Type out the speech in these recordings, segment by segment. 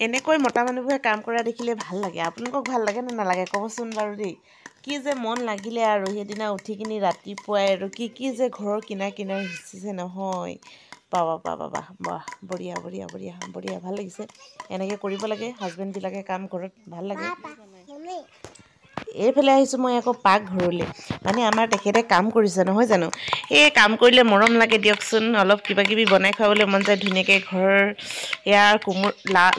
এনেকৈ মতা মানুহবোৰে কাম কৰা দেখিলে ভাল লাগে। আপোনালোকক ভাল লাগে নে নালাগে ক'বচোন বাৰু দেই। কি যে মন লাগিলে আৰু সেইদিনা উঠি কিনি ৰাতিপুৱাই আৰু কি যে ঘৰৰ কিনাৰ সিঁচিছে নহয়। বাহ বঢ়িয়া বঢ়িয়া বঢ়িয়া বঢ়িয়া ভাল লাগিছে। এনেকৈ কৰিব লাগে হাজবেণ্ডবিলাকে কাম ঘৰত ভাল লাগে। এইফালে আহিছোঁ মই আকৌ পাকঘৰলৈ। মানে আমাৰ তেখেতে কাম কৰিছে নহয় জানো। এই কাম কৰিলে মৰম লাগে দিয়কচোন। অলপ কিবা কিবি বনাই খুৱাবলৈ মন যায় ধুনীয়াকৈ। ঘৰৰ ইয়াৰ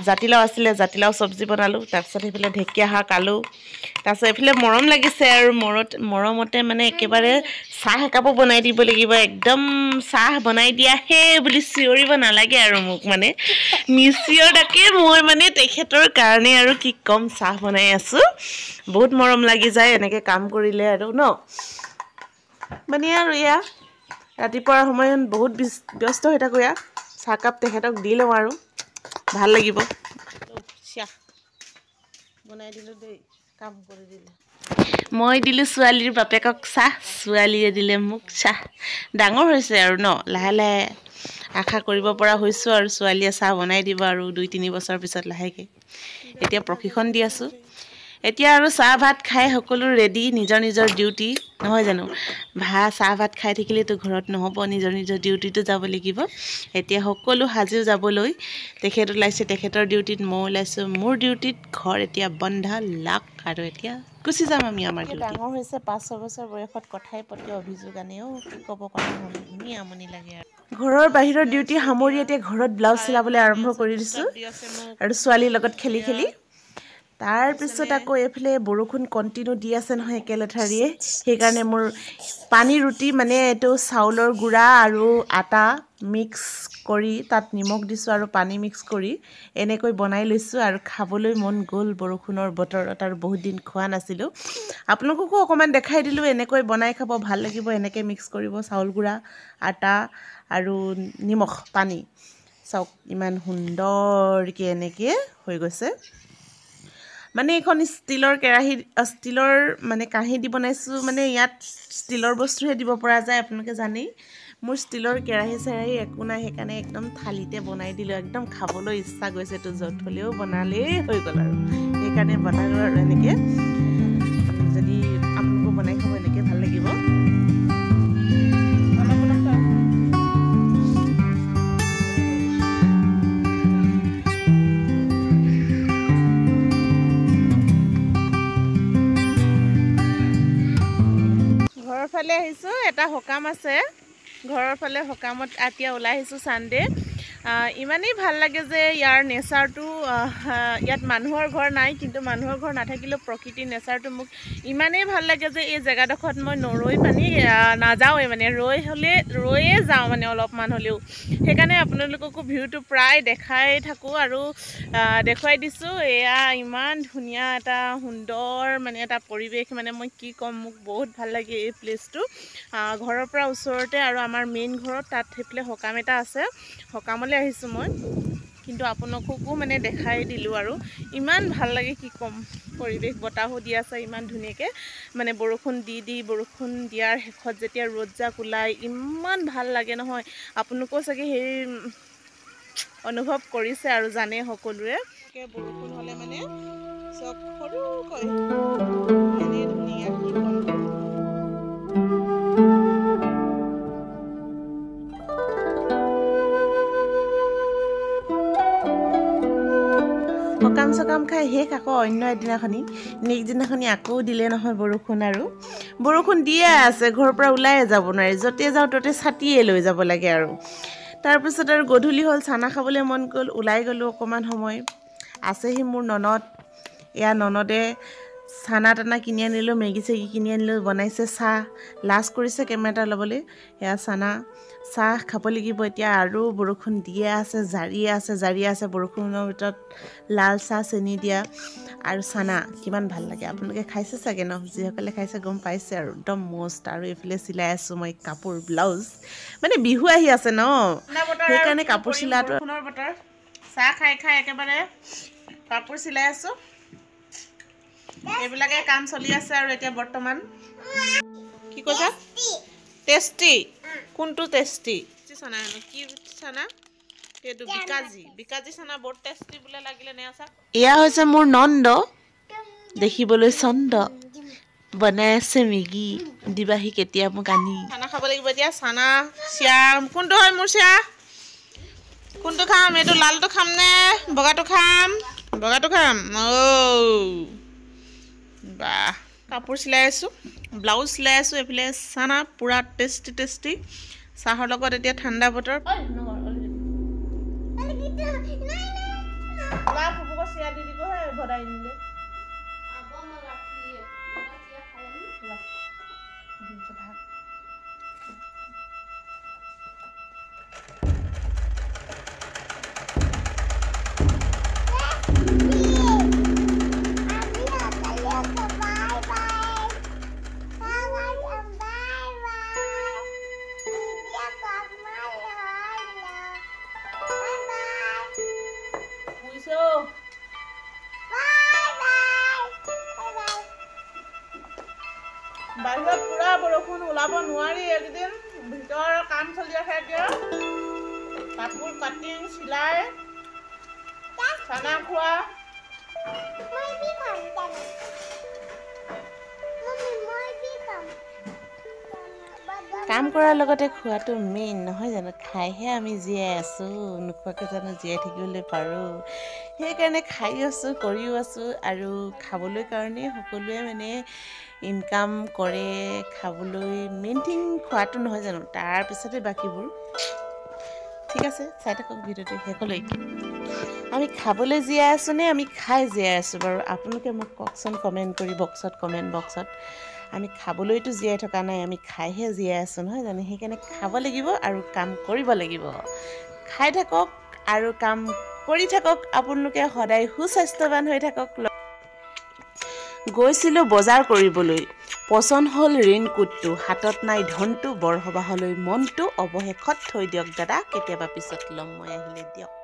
জাতিলাও আছিলে, জাতিলাও চব্জি বনালোঁ। তাৰপিছত সেইফালে ঢেকীয়া শাক আলু। তাৰপিছত এইফালে মৰম লাগিছে আৰু মৰমতে মানে একেবাৰে চাহ একাপো বনাই দিব লাগিব। একদম চাহ বনাই দিয়া সেই বুলি চিঞৰিব নালাগে আৰু মোক মানে নিচিঞৰাকে মই মানে তেখেতৰ কাৰণে আৰু কি ক'ম চাহ বনাই আছোঁ। বহুত মৰম লাগি যায় এনেকৈ কাম কৰিলে আৰু ন। মানে আৰু এয়া ৰাতিপুৱাৰ সময়ত বহুত ব্যস্ত হৈ থাকোঁ। এয়া চাহকাপ তেখেতক দি লওঁ আৰু ভাল লাগিব। চাহ বনাই দিলোঁ দেই, কাম কৰি দিলে। মই দিলোঁ ছোৱালীৰ বাপেকক চাহ, ছোৱালীয়ে দিলে মোক চাহ। ডাঙৰ হৈছে আৰু ন, লাহে লাহে আশা কৰিব পৰা হৈছোঁ আৰু ছোৱালীয়ে চাহ বনাই দিব আৰু 2-3 বছৰ পিছত লাহেকৈ। এতিয়া প্ৰশিক্ষণ দি আছোঁ। এতিয়া আৰু চাহ ভাত খাই সকলো ৰেডি, নিজৰ নিজৰ ডিউটি নহয় জানো। চাহ ভাত খাই থাকিলেতো ঘৰত নহ'ব, নিজৰ নিজৰ ডিউটিটো যাব লাগিব। এতিয়া সকলো সাজু যাবলৈ তেখেত ওলাইছে তেখেতৰ ডিউটিত, মই ওলাইছোঁ মোৰ ডিউটিত। ঘৰ এতিয়া বন্ধ লাক আৰু এতিয়া গুচি যাম আমি আমাৰ ডিউটিত। ডাঙৰ হৈছে 5-6 বছৰ বয়সত কথাই প্ৰতি অভিযোগ আনেও কি ক'ব কথা শুনি আমনি লাগে আৰু। ঘৰৰ বাহিৰৰ ডিউটি সামৰি এতিয়া ঘৰত ব্লাউজ চিলাবলৈ আৰম্ভ কৰি দিছোঁ আৰু ছোৱালীৰ লগত খেলি খেলি। তাৰপিছত আকৌ এইফালে বৰষুণ কণ্টিনিউ দি আছে নহয় একেলেঠাৰিয়ে। সেইকাৰণে মোৰ পানী ৰুটি মানে এইটো চাউলৰ গুড়া আৰু আটা মিক্স কৰি তাত নিমখ দিছোঁ আৰু পানী মিক্স কৰি এনেকৈ বনাই লৈছোঁ আৰু খাবলৈ মন গ'ল বৰষুণৰ বতৰত আৰু বহুত দিন খোৱা নাছিলোঁ। আপোনালোককো অকণমান দেখাই দিলোঁ এনেকৈ বনাই খাব ভাল লাগিব। এনেকৈ মিক্স কৰিব চাউল গুড়া, আটা আৰু নিমখ পানী। চাওক ইমান সুন্দৰকৈ এনেকৈ হৈ গৈছে। মানে এইখন ষ্টিলৰ ষ্টিলৰ মানে কাঁহী দি বনাইছোঁ। মানে ইয়াত ষ্টিলৰ বস্তুহে দিব পৰা যায়, আপোনালোকে জানেই। মোৰ ষ্টিলৰ কেৰাহী একো নাই, সেইকাৰণে একদম থালিতে বনাই দিলোঁ। একদম খাবলৈ ইচ্ছা গৈছেতো, য'ত হ'লেও বনালেই হৈ গ'ল আৰু সেইকাৰণে বনালোঁ আৰু এনেকৈ। যদি আপোনালোকেও বনাই খাব এনেকৈ ভাল লাগিব। ঘৰৰ ফালে আহিছোঁ, এটা সকাম আছে ঘৰৰ ফালে। সকামত এতিয়া ওলাই আহিছোঁ ছানডে'। ইমানেই ভাল লাগে যে ইয়াৰ নেচাৰটো, ইয়াত মানুহৰ ঘৰ নাই কিন্তু মানুহৰ ঘৰ নাথাকিলেও প্ৰকৃতিৰ নেচাৰটো মোক ইমানেই ভাল লাগে যে এই জেগাডোখৰত মই নৰৈ নাযাওঁৱেই মানে, ৰৈয়ে যাওঁ মানে অলপমান হ'লেও। সেইকাৰণে আপোনালোককো ভিউটো প্ৰায় দেখাই থাকোঁ আৰু দেখুৱাই দিছোঁ। এয়া ইমান ধুনীয়া এটা সুন্দৰ মানে এটা পৰিৱেশ, মানে মই কি ক'ম, মোক বহুত ভাল লাগে এই প্লেচটো। ঘৰৰ পৰা ওচৰতে আৰু আমাৰ মেইন ঘৰত তাত সেইফালে সকাম এটা আছে, সকামলৈ আহিছোঁ মই। কিন্তু আপোনালোককো মানে দেখাই দিলোঁ আৰু ইমান ভাল লাগে কি ক'ম। পৰিৱেশ বতাহো দি আছে ইমান ধুনীয়াকৈ, মানে বৰষুণ বৰষুণ দিয়াৰ শেষত যেতিয়া ৰ'দজাক ওলায় ইমান ভাল লাগে নহয়। আপোনালোকেও চাগে সেই অনুভৱ কৰিছে আৰু জানে সকলোৱে। বৰষুণ হ'লে মানে চব সৰুকৈ ইমানেই ধুনীয়া কি ক'ম। সকাম খাই শেষ আকৌ অন্য এদিনাখনি, নেক্সট দিনাখনি আকৌ দিলে নহয় বৰষুণ। আৰু বৰষুণ দিয়ে আছে, ঘৰৰ পৰা ওলাই যাব নোৱাৰি, য'তে যাওঁ ত'তে ছাতিয়ে লৈ যাব লাগে আৰু। তাৰপিছত আৰু গধূলি হ'ল, চানা খাবলৈ মন গ'ল, ওলাই গ'লোঁ অকণমান সময়। আছেহি মোৰ ননদ, এয়া ননদে চানা টানা কিনি আনিলোঁ, মেগী চেগী কিনি আনিলোঁ, বনাইছে চাহ। লাজ কৰিছে কেমেৰা ল'বলৈ। এয়া চাহ খাব লাগিব এতিয়া। আৰু বৰষুণ দিয়ে আছে, জাৰি আছে। বৰষুণৰ ভিতৰত লাল চাহ চেনি দিয়া আৰু চানা কিমান ভাল লাগে। আপোনালোকে খাইছে চাগে ন, যিসকলে খাইছে গম পাইছে আৰু একদম মস্ত। আৰু এইফালে চিলাই আছোঁ মই কাপোৰ, ব্লাউজ। মানে বিহু আহি আছে ন, সেইকাৰণে কাপোৰ চিলাটো। বৰষুণৰ বতৰ, চাহ খাই একেবাৰে কাপোৰ চিলাই আছোঁ। এইবিলাকে কাম চলি আছে আৰু এতিয়া বৰ্তমান। কি কৈছা? টেষ্টি? কোনটো টেষ্টি? চানা কি চানা? এইটো বিকাজি চানা বৰ টেষ্টি বোলে লাগিলে নে আছা এয়া হৈছে মোৰ নন্দ দেখিবলৈ চন্দ বনাই আছে মেগী দিবাহি কেতিয়া মোক আনি খানা খাব লাগিব এতিয়া চানা চিয়াম কোনটো হয় মোৰ চিয়া কোনটো খাম এইটো লালটো খাম নে বগাটো খাম বাহ কাপোৰ চিলাই আছোঁ ব্লাউজ চিলাই আছোঁ এইফালে চানা পূৰা টেষ্টি চাহৰ লগত এতিয়া ঠাণ্ডা বতৰ চিয়া দি দিব ভৰাই দিলে বাহিৰত পুৰা বৰষুণ ওলাব নোৱাৰি একদিন ভিতৰৰ কাম চলি আছে এতিয়া কাপোৰ কাটিং চিলাই খানা খোৱা কাম কৰাৰ লগতে খোৱাটো মেইন নহয় জানো খাইহে আমি জীয়াই আছোঁ নোখোৱাকৈ জানো জীয়াই থাকিবলৈ পাৰোঁ সেইকাৰণে খাই আছোঁ কৰিও আছোঁ আৰু খাবলৈ কাৰণে সকলোৱে মানে ইনকাম কৰে খাবলৈ মেইন থিং খোৱাটো নহয় জানো তাৰপিছতে বাকীবোৰ ঠিক আছে চাই থাকক ভিডিঅ'টো শেষলৈকে আমি খাবলৈ জীয়াই আছোঁ নে আমি খাই জীয়াই আছোঁ বাৰু আপোনালোকে মোক কওকচোন কমেণ্ট কৰি কমেণ্ট বক্সত আমি খাবলৈতো জীয়াই থকা নাই আমি খাইহে জীয়াই আছোঁ নহয় জানো সেইকাৰণে খাব লাগিব আৰু কাম কৰিব লাগিব খাই থাকক আৰু কাম কৰি থাকক আপোনালোকে সদায় সুস্বাস্থ্যৱান হৈ থাকক গৈছিলোঁ বজাৰ কৰিবলৈ পচন্দ হ'ল ৰেইনকোটটো হাতত নাই ধনটো বৰসবাহলৈ মনটো অৱশেষত থৈ দিয়ক দাদা কেতিয়াবা পিছত ল'ম মই আহিলে দিয়ক